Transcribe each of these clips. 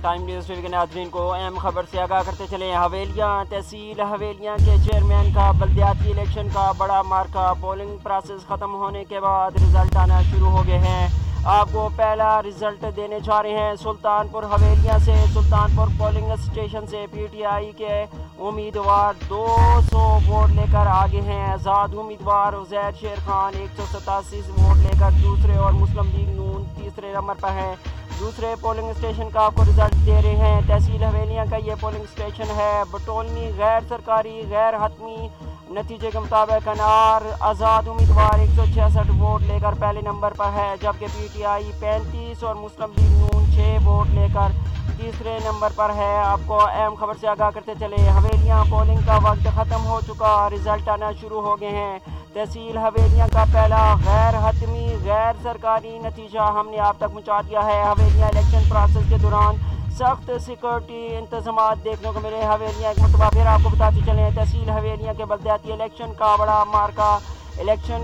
Time news T V کے ناظرین کو اہم خبر سے آگاہ کرتے چلیں۔ حویلیاں تحصیل حویلیاں کے چیئرمین کا بلدیاتی الیکشن کا بڑا مارکہ، پولنگ پروسیس ختم ہونے کے بعد رزلٹ آنا شروع ہو گئے ہیں۔ آپ کو پہلا رزلٹ دینے جا رہے ہیں۔ سلطان پور حویلیاں سے سلطان پور پولنگ اسٹیشن سے پی ٹی آئی کے امیدوار 200 ووٹ لے کر آگے ہیں۔ آزاد امیدوار عزیر شیر خان 187 ووٹ لے کر دوسرے اور مسلم لیگ نون تیسرے نمبر پر ہے۔ دوسرے پولنگ اسٹیشن کا آپ کو رزلٹ دے رہے ہیں۔ تحصیل حویلیاں کا یہ پولنگ اسٹیشن ہے۔ بٹولنی غیر سرکاری غیر حتمی نتیجے کے مطابق انار آزاد امیدوار 166 ووٹ لے کر پہلے نمبر پر ہے، جبکہ پی ٹی آئی 35 اور مسلم لیگ نون 6 ووٹ لے کر تیسرے نمبر پر ہے۔ آپ کو اہم خبر سے آگاہ کرتے چلے۔ حویلیاں پولنگ کا وقت ختم ہو چکا، رزلٹ آنا شروع ہو گئے ہیں۔ تحصیل حویلیاں کا پہلا غیر حتمی غیر سرکاری نتیجہ ہم نے آپ تک پہنچا دیا ہے۔ حویلیاں الیکشن پروسیس کے دوران سخت سیکورٹی انتظامات دیکھنے کو ملے۔ حویلیاں ایک مرتبہ پھر آپ کو بتاتے چلیں، تحصیل حویلیاں کے بلدیاتی الیکشن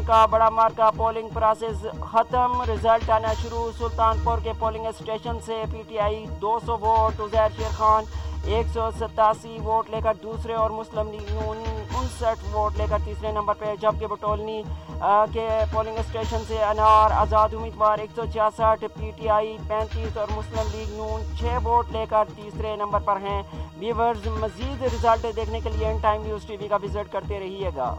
کا بڑا مارکہ پولنگ پروسیس ختم، رزلٹ آنا شروع۔ سلطان پور کے پولنگ اسٹیشن سے P T I 200 vote, Uzair Sher Khan 187 vote لے کر دوسرے اور مسلم لیگ نون 59 ووٹ لے کر تیسرے نمبر پہ، جبکہ بٹولنی کے پولنگ اسٹیشن سے انار آزاد امیدوار 166، پی ٹی آئی 35 اور مسلم لیگ نون 6 ووٹ لے کر تیسرے نمبر پر ہیں۔ ویورز، مزید رزلٹ دیکھنے کے لیے in time news T V کا وزٹ کرتے رہیے گا۔